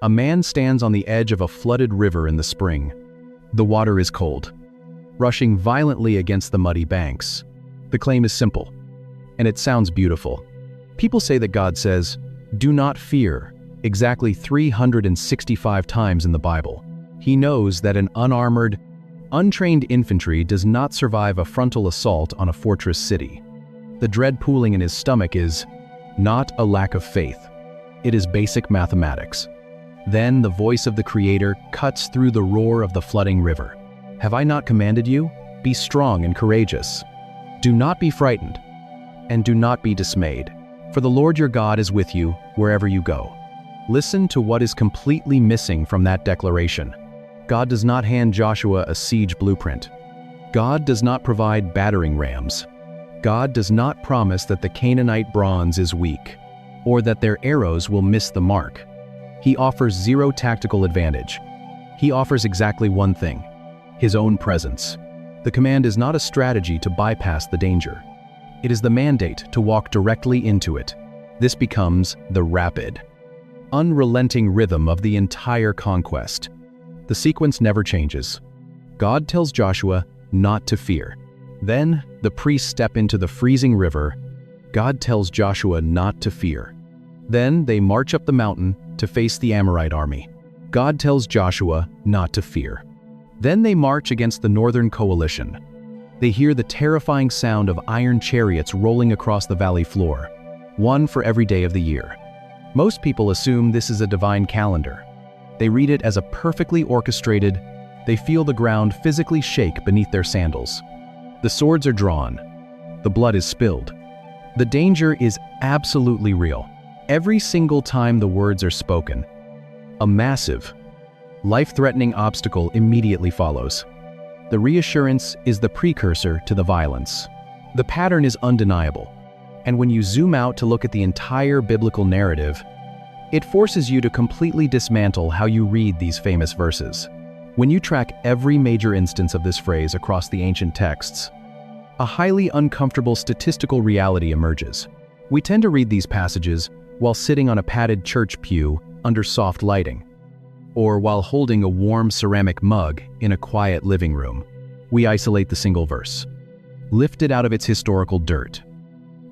A man stands on the edge of a flooded river in the spring. The water is cold, rushing violently against the muddy banks. The claim is simple, and it sounds beautiful. People say that God says, "Do not fear," exactly 365 times in the Bible. He knows that an unarmored, untrained infantry does not survive a frontal assault on a fortress city. The dread pooling in his stomach is not a lack of faith. It is basic mathematics. Then the voice of the Creator cuts through the roar of the flooding river. "Have I not commanded you? Be strong and courageous. Do not be frightened, and do not be dismayed, for the Lord your God is with you wherever you go." Listen to what is completely missing from that declaration. God does not hand Joshua a siege blueprint. God does not provide battering rams. God does not promise that the Canaanite bronze is weak, or that their arrows will miss the mark. He offers zero tactical advantage. He offers exactly one thing: his own presence. The command is not a strategy to bypass the danger. It is the mandate to walk directly into it. This becomes the rapid, unrelenting rhythm of the entire conquest. The sequence never changes. God tells Joshua not to fear. Then the priests step into the freezing river. God tells Joshua not to fear. Then they march up the mountain to face the Amorite army. God tells Joshua not to fear. Then they march against the northern coalition. They hear the terrifying sound of iron chariots rolling across the valley floor, one for every day of the year. Most people assume this is a divine calendar. They read it as a perfectly orchestrated. They feel the ground physically shake beneath their sandals. The swords are drawn. The blood is spilled. The danger is absolutely real. Every single time the words are spoken, a massive, life-threatening obstacle immediately follows. The reassurance is the precursor to the violence. The pattern is undeniable, and when you zoom out to look at the entire biblical narrative, it forces you to completely dismantle how you read these famous verses. When you track every major instance of this phrase across the ancient texts, a highly uncomfortable statistical reality emerges. We tend to read these passages while sitting on a padded church pew under soft lighting, or while holding a warm ceramic mug in a quiet living room. We isolate the single verse, lift it out of its historical dirt,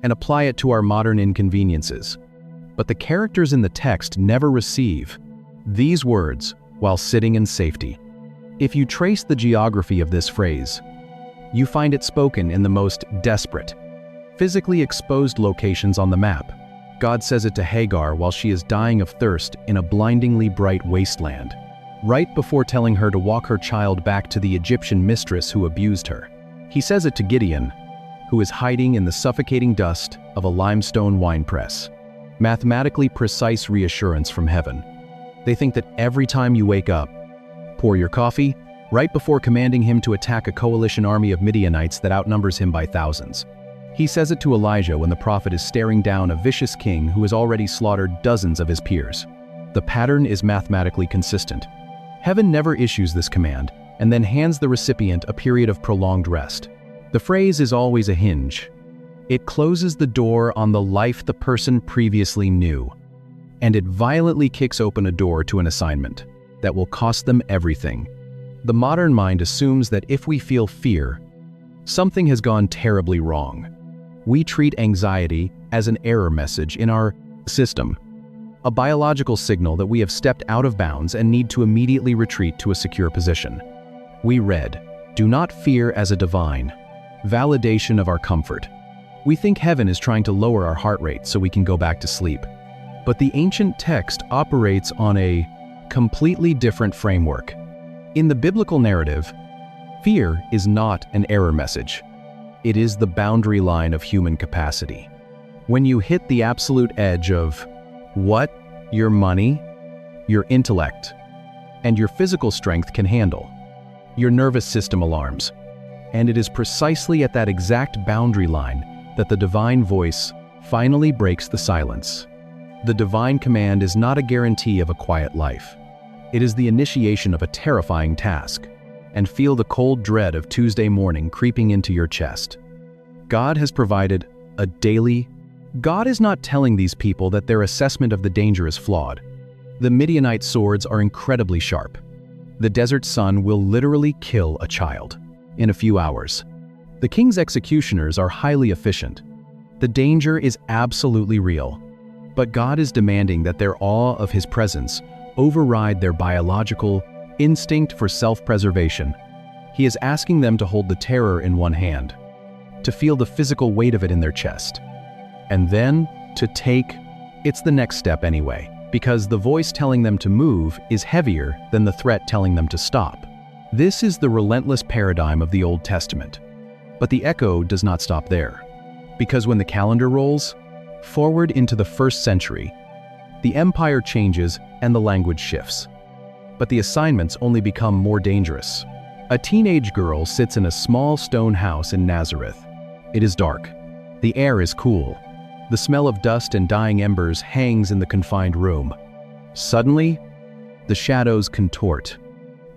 and apply it to our modern inconveniences. But the characters in the text never receive these words while sitting in safety. If you trace the geography of this phrase, you find it spoken in the most desperate, physically exposed locations on the map. God says it to Hagar while she is dying of thirst in a blindingly bright wasteland, right before telling her to walk her child back to the Egyptian mistress who abused her. He says it to Gideon, who is hiding in the suffocating dust of a limestone winepress. Mathematically precise reassurance from heaven. They think that every time you wake up, pour your coffee, right before commanding him to attack a coalition army of Midianites that outnumbers him by thousands. He says it to Elijah when the prophet is staring down a vicious king who has already slaughtered dozens of his peers. The pattern is mathematically consistent. Heaven never issues this command and then hands the recipient a period of prolonged rest. The phrase is always a hinge. It closes the door on the life the person previously knew, and it violently kicks open a door to an assignment that will cost them everything. The modern mind assumes that if we feel fear, something has gone terribly wrong. We treat anxiety as an error message in our system, a biological signal that we have stepped out of bounds and need to immediately retreat to a secure position. We read, "Do not fear," as a divine validation of our comfort. We think heaven is trying to lower our heart rate so we can go back to sleep. But the ancient text operates on a completely different framework. In the biblical narrative, fear is not an error message. It is the boundary line of human capacity. When you hit the absolute edge of what your money, your intellect, and your physical strength can handle, your nervous system alarms. And it is precisely at that exact boundary line that the divine voice finally breaks the silence. The divine command is not a guarantee of a quiet life. It is the initiation of a terrifying task. And feel the cold dread of Tuesday morning creeping into your chest. God has provided God is not telling these people that their assessment of the danger is flawed. The Midianite swords are incredibly sharp. The desert sun will literally kill a child in a few hours. The king's executioners are highly efficient. The danger is absolutely real. But God is demanding that their awe of his presence override their biological instinct for self-preservation. He is asking them to hold the terror in one hand, to feel the physical weight of it in their chest, and then to take. It's the next step anyway, because the voice telling them to move is heavier than the threat telling them to stop. This is the relentless paradigm of the Old Testament. But the echo does not stop there, because when the calendar rolls forward into the 1st century, the empire changes and the language shifts. But the assignments only become more dangerous. A teenage girl sits in a small stone house in Nazareth. It is dark. The air is cool. The smell of dust and dying embers hangs in the confined room. Suddenly, the shadows contort.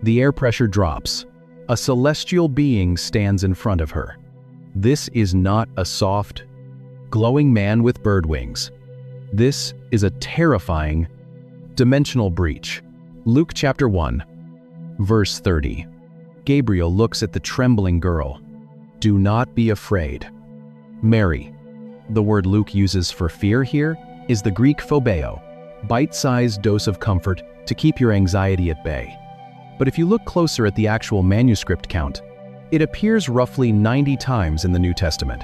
The air pressure drops. A celestial being stands in front of her. This is not a soft, glowing man with bird wings. This is a terrifying, dimensional breach. Luke chapter 1, verse 30. Gabriel looks at the trembling girl. Do not be afraid. Mary. The word Luke uses for fear here is the Greek phobeo, bite-sized dose of comfort to keep your anxiety at bay. But if you look closer at the actual manuscript count, it appears roughly 90 times in the New Testament,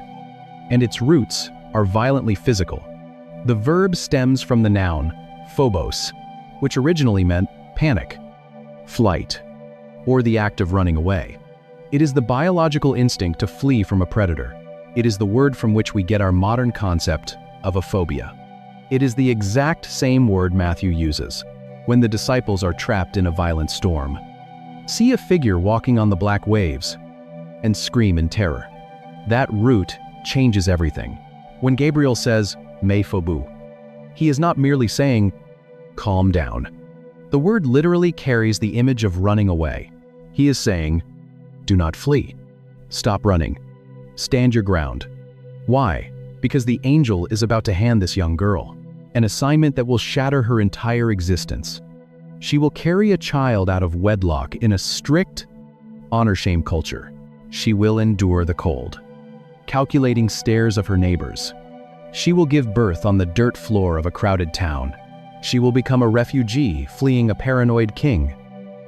and its roots are violently physical. The verb stems from the noun phobos, which originally meant panic, flight, or the act of running away. It is the biological instinct to flee from a predator. It is the word from which we get our modern concept of a phobia. It is the exact same word Matthew uses when the disciples are trapped in a violent storm. See a figure walking on the black waves and scream in terror. That root changes everything. When Gabriel says, "Me phobu," he is not merely saying, "Calm down." The word literally carries the image of running away. He is saying, "Do not flee. Stop running. Stand your ground." Why? Because the angel is about to hand this young girl an assignment that will shatter her entire existence. She will carry a child out of wedlock in a strict honor-shame culture. She will endure the cold, calculating stares of her neighbors. She will give birth on the dirt floor of a crowded town. She will become a refugee fleeing a paranoid king.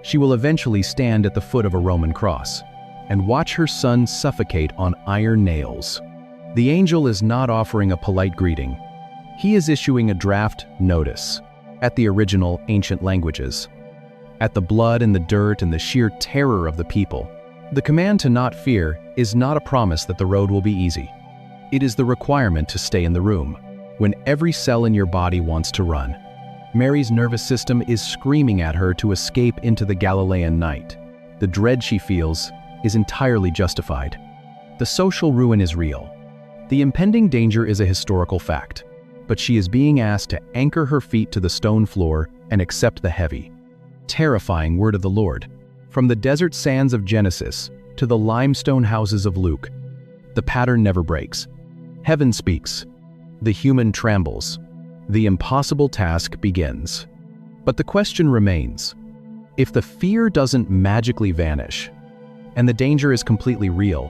She will eventually stand at the foot of a Roman cross and watch her son suffocate on iron nails. The angel is not offering a polite greeting. He is issuing a draft notice at the original ancient languages. At the blood and the dirt and the sheer terror of the people, the command to not fear is not a promise that the road will be easy. It is the requirement to stay in the room when every cell in your body wants to run. Mary's nervous system is screaming at her to escape into the Galilean night. The dread she feels is entirely justified. The social ruin is real. The impending danger is a historical fact, but she is being asked to anchor her feet to the stone floor and accept the heavy, terrifying word of the Lord. From the desert sands of Genesis to the limestone houses of Luke, the pattern never breaks. Heaven speaks. The human trembles. The impossible task begins. But the question remains, if the fear doesn't magically vanish, and the danger is completely real,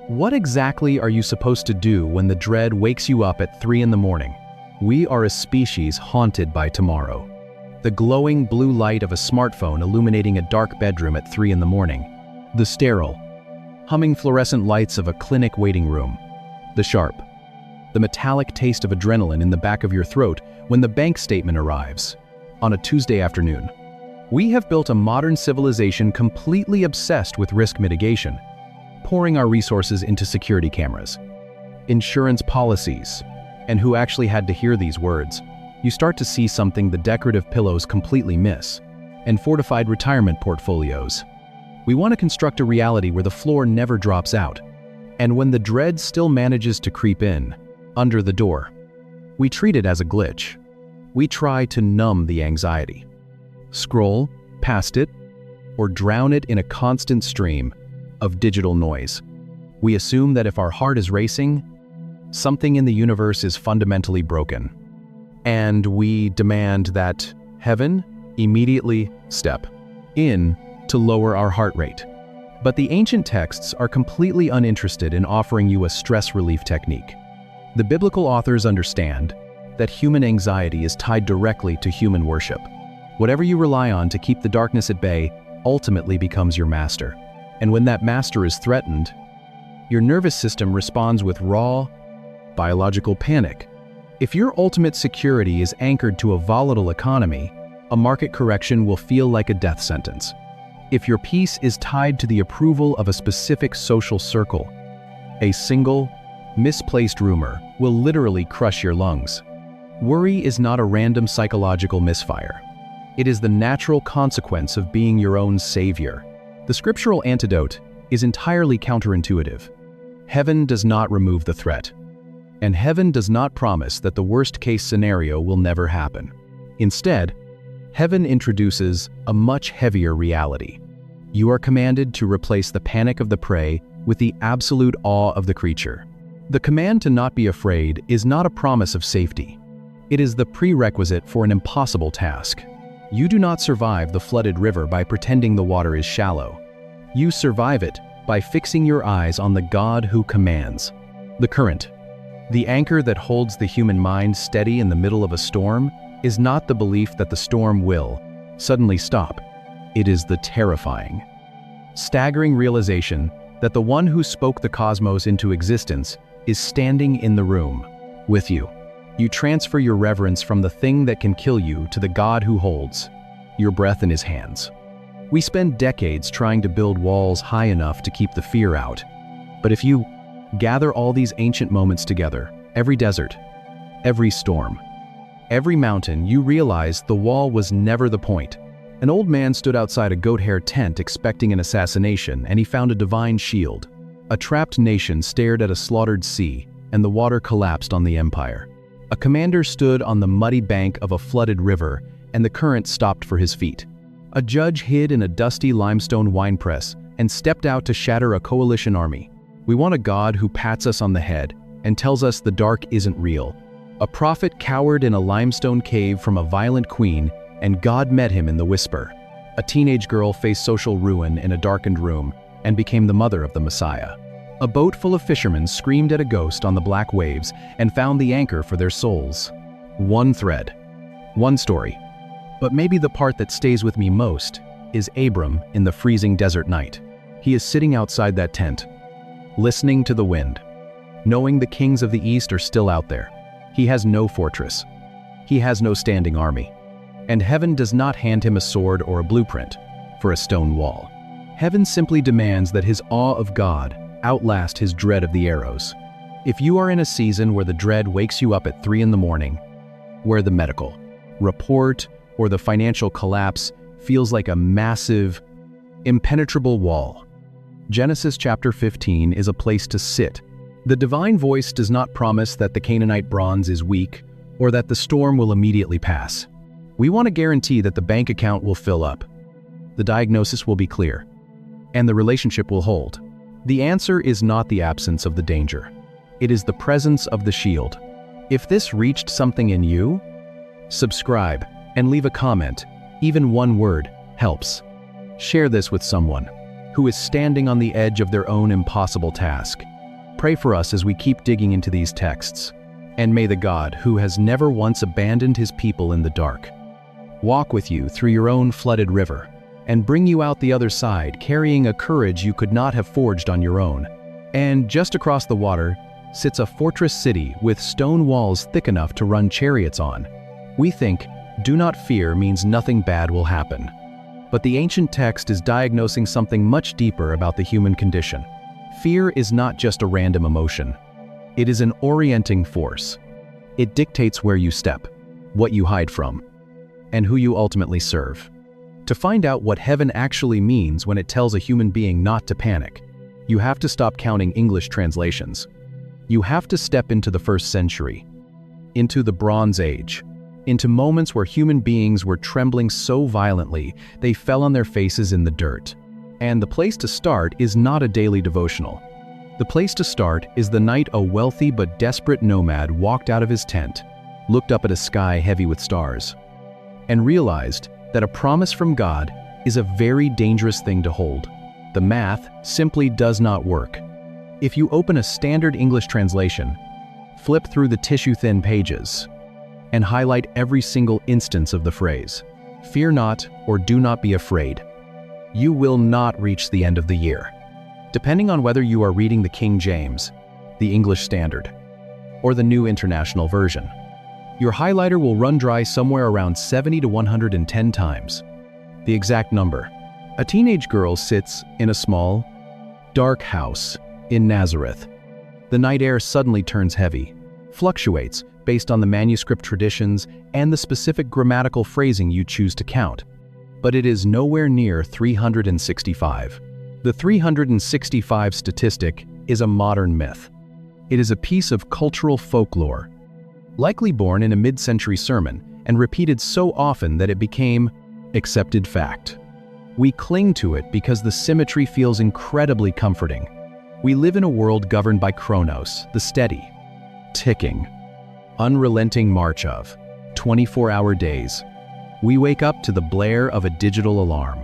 what exactly are you supposed to do when the dread wakes you up at 3 in the morning? We are a species haunted by tomorrow. The glowing blue light of a smartphone illuminating a dark bedroom at 3 in the morning. The sterile, humming fluorescent lights of a clinic waiting room. The sharp, the metallic taste of adrenaline in the back of your throat when the bank statement arrives on a Tuesday afternoon. We have built a modern civilization completely obsessed with risk mitigation, pouring our resources into security cameras, insurance policies, and who actually had to hear these words? You start to see something the decorative pillows completely miss, and fortified retirement portfolios. We want to construct a reality where the floor never drops out, and when the dread still manages to creep in, under the door, we treat it as a glitch. We try to numb the anxiety, scroll past it, or drown it in a constant stream of digital noise. We assume that if our heart is racing, something in the universe is fundamentally broken. And we demand that heaven immediately step in to lower our heart rate. But the ancient texts are completely uninterested in offering you a stress relief technique. The biblical authors understand that human anxiety is tied directly to human worship. Whatever you rely on to keep the darkness at bay ultimately becomes your master. And when that master is threatened, your nervous system responds with raw, biological panic. If your ultimate security is anchored to a volatile economy, a market correction will feel like a death sentence. If your peace is tied to the approval of a specific social circle, a single, misplaced rumor will literally crush your lungs. Worry is not a random psychological misfire. It is the natural consequence of being your own savior. The scriptural antidote is entirely counterintuitive. Heaven does not remove the threat, and heaven does not promise that the worst-case scenario will never happen. Instead, heaven introduces a much heavier reality. You are commanded to replace the panic of the prey with the absolute awe of the creature. The command to not be afraid is not a promise of safety. It is the prerequisite for an impossible task. You do not survive the flooded river by pretending the water is shallow. You survive it by fixing your eyes on the God who commands. The current, the anchor that holds the human mind steady in the middle of a storm, is not the belief that the storm will suddenly stop. It is the terrifying, staggering realization that the one who spoke the cosmos into existence is standing in the room with you. You transfer your reverence from the thing that can kill you to the God who holds your breath in his hands. We spend decades trying to build walls high enough to keep the fear out. But if you gather all these ancient moments together, every desert, every storm, every mountain, you realize the wall was never the point. An old man stood outside a goat-hair tent expecting an assassination, and he found a divine shield. A trapped nation stared at a slaughtered sea, and the water collapsed on the empire. A commander stood on the muddy bank of a flooded river, and the current stopped for his feet. A judge hid in a dusty limestone winepress and stepped out to shatter a coalition army. We want a God who pats us on the head and tells us the dark isn't real. A prophet cowered in a limestone cave from a violent queen, and God met him in the whisper. A teenage girl faced social ruin in a darkened room and became the mother of the Messiah. A boat full of fishermen screamed at a ghost on the black waves and found the anchor for their souls. One thread, one story. But maybe the part that stays with me most is Abram in the freezing desert night. He is sitting outside that tent, listening to the wind, knowing the kings of the east are still out there. He has no fortress. He has no standing army. And heaven does not hand him a sword or a blueprint for a stone wall. Heaven simply demands that his awe of God outlast his dread of the arrows. If you are in a season where the dread wakes you up at 3 a.m, where the medical report or the financial collapse feels like a massive, impenetrable wall, Genesis chapter 15 is a place to sit. The divine voice does not promise that the Canaanite bronze is weak or that the storm will immediately pass. We want to guarantee that the bank account will fill up, the diagnosis will be clear, and the relationship will hold. The answer is not the absence of the danger. It is the presence of the shield. If this reached something in you, subscribe and leave a comment. Even one word helps. Share this with someone who is standing on the edge of their own impossible task. Pray for us as we keep digging into these texts. And may the God who has never once abandoned his people in the dark walk with you through your own flooded river and bring you out the other side carrying a courage you could not have forged on your own. And just across the water sits a fortress city with stone walls thick enough to run chariots on. We think, "Do not fear" means nothing bad will happen. But the ancient text is diagnosing something much deeper about the human condition. Fear is not just a random emotion. It is an orienting force. It dictates where you step, what you hide from, and who you ultimately serve. To find out what heaven actually means when it tells a human being not to panic, you have to stop counting English translations. You have to step into the 1st century, into the Bronze Age, into moments where human beings were trembling so violently they fell on their faces in the dirt. And the place to start is not a daily devotional. The place to start is the night a wealthy but desperate nomad walked out of his tent, looked up at a sky heavy with stars, and realized that a promise from God is a very dangerous thing to hold. The math simply does not work. If you open a standard English translation, flip through the tissue-thin pages, and highlight every single instance of the phrase, "Fear not" or "Do not be afraid," you will not reach the end of the year. Depending on whether you are reading the King James, the English Standard, or the New International Version, your highlighter will run dry somewhere around 70 to 110 times. The exact number. A teenage girl sits in a small, dark house in Nazareth. The night air suddenly turns heavy, fluctuates based on the manuscript traditions and the specific grammatical phrasing you choose to count. But it is nowhere near 365. The 365 statistic is a modern myth. It is a piece of cultural folklore, likely born in a mid-century sermon and repeated so often that it became accepted fact. We cling to it because the symmetry feels incredibly comforting. We live in a world governed by Chronos, the steady, ticking, unrelenting march of 24-hour days. We wake up to the blare of a digital alarm.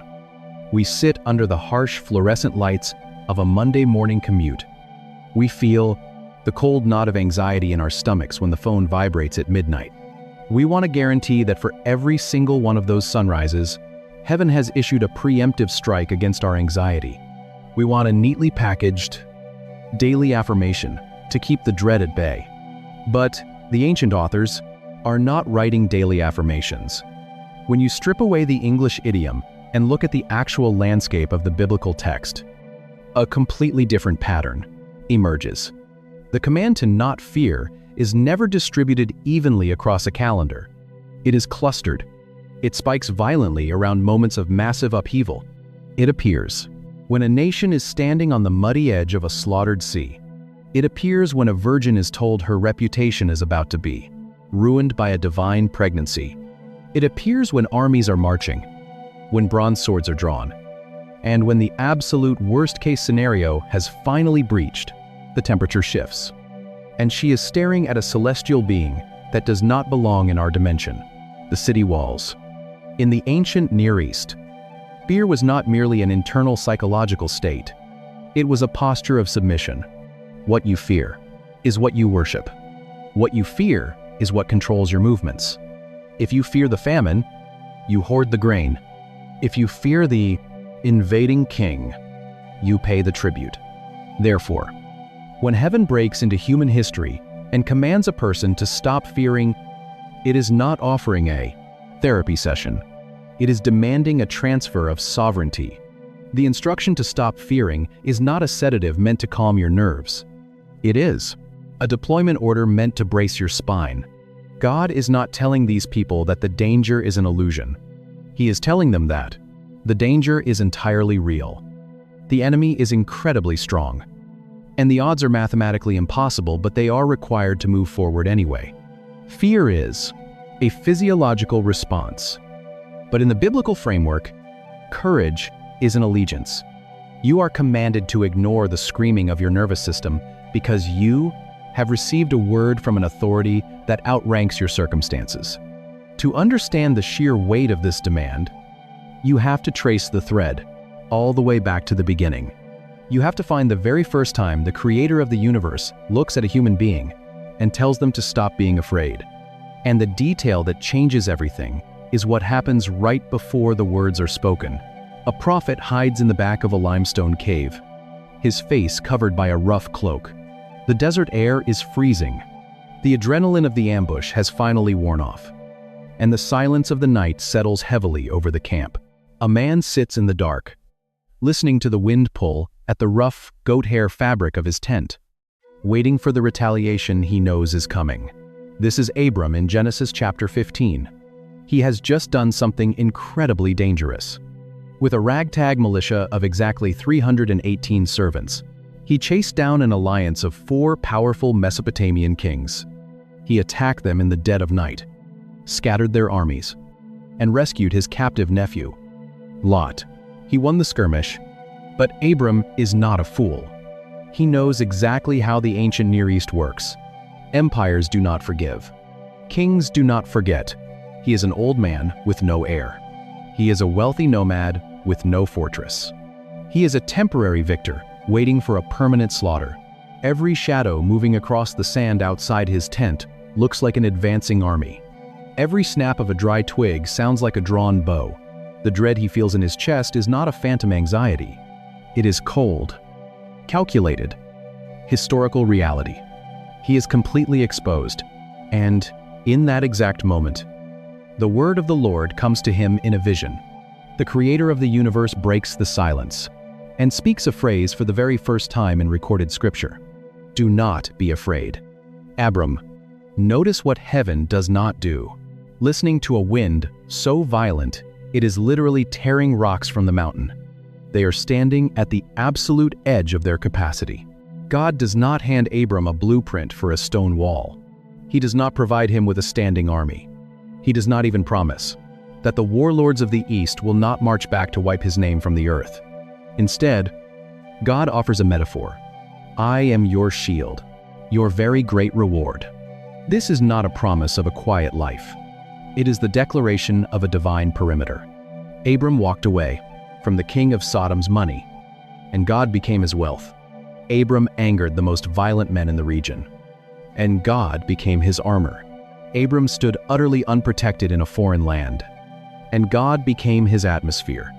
We sit under the harsh fluorescent lights of a Monday morning commute. We feel the cold knot of anxiety in our stomachs when the phone vibrates at midnight. We want to guarantee that for every single one of those sunrises, heaven has issued a preemptive strike against our anxiety. We want a neatly packaged daily affirmation to keep the dread at bay. But the ancient authors are not writing daily affirmations. When you strip away the English idiom and look at the actual landscape of the biblical text, a completely different pattern emerges. The command to not fear is never distributed evenly across a calendar. It is clustered. It spikes violently around moments of massive upheaval. It appears when a nation is standing on the muddy edge of a slaughtered sea. It appears when a virgin is told her reputation is about to be ruined by a divine pregnancy. It appears when armies are marching, when bronze swords are drawn, and when the absolute worst-case scenario has finally breached. The temperature shifts, and she is staring at a celestial being that does not belong in our dimension, the city walls. In the ancient Near East, fear was not merely an internal psychological state. It was a posture of submission. What you fear is what you worship. What you fear is what controls your movements. If you fear the famine, you hoard the grain. If you fear the invading king, you pay the tribute. Therefore, when heaven breaks into human history and commands a person to stop fearing, it is not offering a therapy session. It is demanding a transfer of sovereignty. The instruction to stop fearing is not a sedative meant to calm your nerves. It is a deployment order meant to brace your spine. God is not telling these people that the danger is an illusion. He is telling them that the danger is entirely real. The enemy is incredibly strong. And the odds are mathematically impossible, but they are required to move forward anyway. Fear is a physiological response. But in the biblical framework, courage is an allegiance. You are commanded to ignore the screaming of your nervous system because you have received a word from an authority that outranks your circumstances. To understand the sheer weight of this demand, you have to trace the thread all the way back to the beginning. You have to find the very first time the creator of the universe looks at a human being and tells them to stop being afraid. And the detail that changes everything is what happens right before the words are spoken. A prophet hides in the back of a limestone cave, his face covered by a rough cloak. The desert air is freezing. The adrenaline of the ambush has finally worn off, and the silence of the night settles heavily over the camp. A man sits in the dark, listening to the wind pull at the rough goat hair fabric of his tent, waiting for the retaliation he knows is coming. This is Abram in Genesis chapter 15. He has just done something incredibly dangerous. With a ragtag militia of exactly 318 servants, he chased down an alliance of 4 powerful Mesopotamian kings. He attacked them in the dead of night, scattered their armies, and rescued his captive nephew, Lot. He won the skirmish, but Abram is not a fool. He knows exactly how the ancient Near East works. Empires do not forgive. Kings do not forget. He is an old man with no heir. He is a wealthy nomad with no fortress. He is a temporary victor, waiting for a permanent slaughter. Every shadow moving across the sand outside his tent looks like an advancing army. Every snap of a dry twig sounds like a drawn bow. The dread he feels in his chest is not a phantom anxiety. It is cold, calculated, historical reality. He is completely exposed, and in that exact moment, the word of the Lord comes to him in a vision. The creator of the universe breaks the silence and speaks a phrase for the very first time in recorded scripture. Do not be afraid. Abram, notice what heaven does not do. Listening to a wind so violent, it is literally tearing rocks from the mountain. They are standing at the absolute edge of their capacity. God does not hand Abram a blueprint for a stone wall. He does not provide him with a standing army. He does not even promise that the warlords of the East will not march back to wipe his name from the earth. Instead, God offers a metaphor. I am your shield, your very great reward. This is not a promise of a quiet life. It is the declaration of a divine perimeter. Abram walked away from the king of Sodom's money, and God became his wealth. Abram angered the most violent men in the region, and God became his armor. Abram stood utterly unprotected in a foreign land, and God became his atmosphere.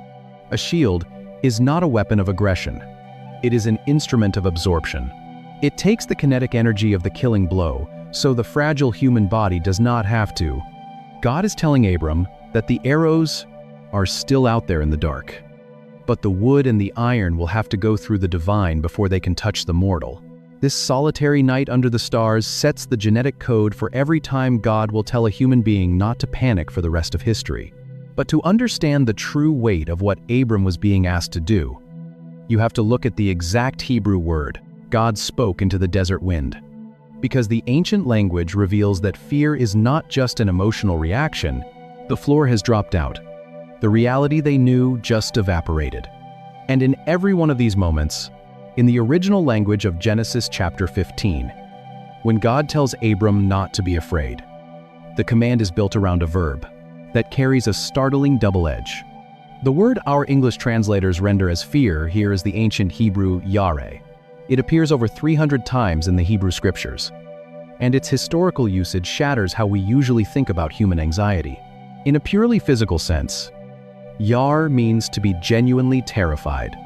A shield is not a weapon of aggression. It is an instrument of absorption. It takes the kinetic energy of the killing blow, so the fragile human body does not have to. God is telling Abram that the arrows are still out there in the dark, but the wood and the iron will have to go through the divine before they can touch the mortal. This solitary night under the stars sets the genetic code for every time God will tell a human being not to panic for the rest of history. But to understand the true weight of what Abram was being asked to do, you have to look at the exact Hebrew word God spoke into the desert wind. Because the ancient language reveals that fear is not just an emotional reaction, the floor has dropped out. The reality they knew just evaporated. And in every one of these moments, in the original language of Genesis chapter 15, when God tells Abram not to be afraid, the command is built around a verb that carries a startling double edge. The word our English translators render as fear here is the ancient Hebrew yareh. It appears over 300 times in the Hebrew scriptures, and its historical usage shatters how we usually think about human anxiety. In a purely physical sense, yar means to be genuinely terrified,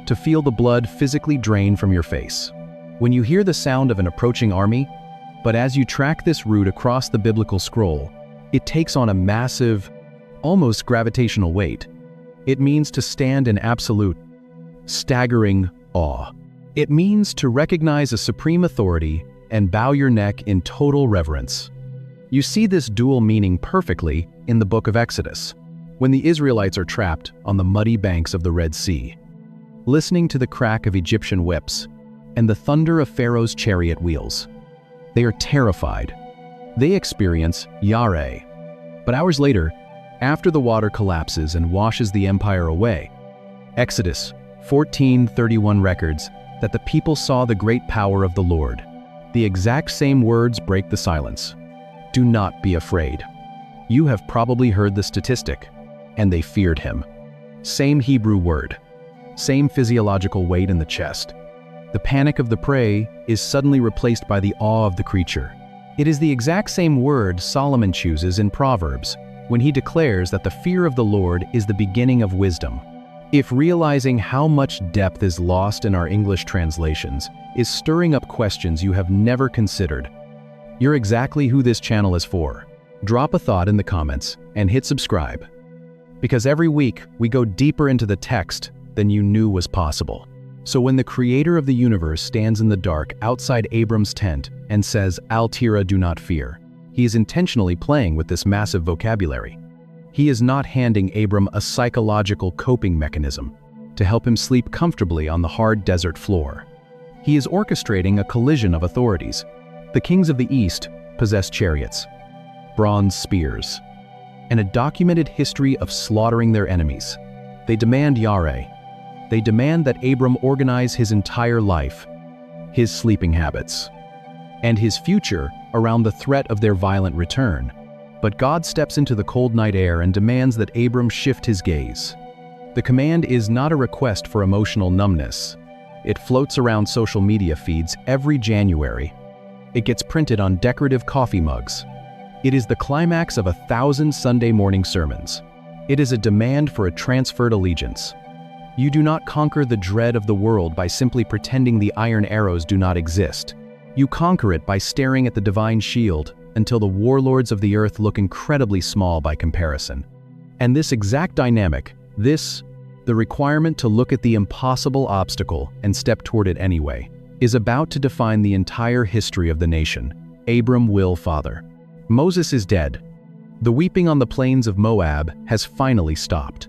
to feel the blood physically drain from your face. When you hear the sound of an approaching army, but as you track this route across the biblical scroll, it takes on a massive, almost gravitational weight. It means to stand in absolute, staggering awe. It means to recognize a supreme authority and bow your neck in total reverence. You see this dual meaning perfectly in the book of Exodus, when the Israelites are trapped on the muddy banks of the Red Sea, listening to the crack of Egyptian whips and the thunder of Pharaoh's chariot wheels. They are terrified. They experience yareh. But hours later, after the water collapses and washes the empire away, Exodus 14:31 records that the people saw the great power of the Lord. The exact same words break the silence. Do not be afraid. You have probably heard the statistic, and they feared him. Same Hebrew word, same physiological weight in the chest. The panic of the prey is suddenly replaced by the awe of the creature. It is the exact same word Solomon chooses in Proverbs when he declares that the fear of the Lord is the beginning of wisdom. If realizing how much depth is lost in our English translations is stirring up questions you have never considered, you're exactly who this channel is for. Drop a thought in the comments and hit subscribe, because every week we go deeper into the text than you knew was possible. So when the creator of the universe stands in the dark outside Abram's tent and says, Al Tira, do not fear, he is intentionally playing with this massive vocabulary. He is not handing Abram a psychological coping mechanism to help him sleep comfortably on the hard desert floor. He is orchestrating a collision of authorities. The kings of the East possess chariots, bronze spears, and a documented history of slaughtering their enemies. They demand yareh. They demand that Abram organize his entire life, his sleeping habits, and his future around the threat of their violent return. But God steps into the cold night air and demands that Abram shift his gaze. The command is not a request for emotional numbness. It floats around social media feeds every January. It gets printed on decorative coffee mugs. It is the climax of 1,000 Sunday morning sermons. It is a demand for a transferred allegiance. You do not conquer the dread of the world by simply pretending the iron arrows do not exist. You conquer it by staring at the divine shield until the warlords of the earth look incredibly small by comparison. And this exact dynamic, the requirement to look at the impossible obstacle and step toward it anyway, is about to define the entire history of the nation. Abram will father. Moses is dead. The weeping on the plains of Moab has finally stopped.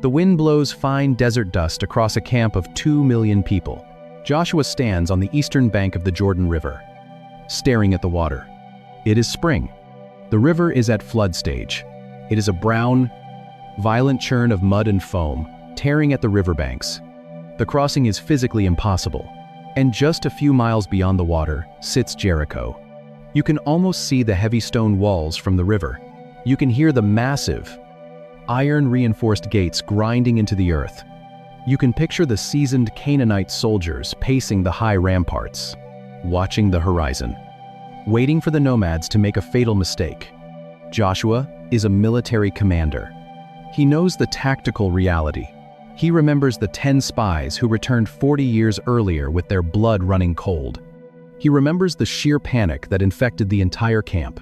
The wind blows fine desert dust across a camp of 2 million people. Joshua stands on the eastern bank of the Jordan River, staring at the water. It is spring. The river is at flood stage. It is a brown, violent churn of mud and foam, tearing at the riverbanks. The crossing is physically impossible, and just a few miles beyond the water sits Jericho. You can almost see the heavy stone walls from the river. You can hear the massive, iron-reinforced gates grinding into the earth. You can picture the seasoned Canaanite soldiers pacing the high ramparts, watching the horizon, waiting for the nomads to make a fatal mistake. Joshua is a military commander. He knows the tactical reality. He remembers the 10 spies who returned 40 years earlier with their blood running cold. He remembers the sheer panic that infected the entire camp.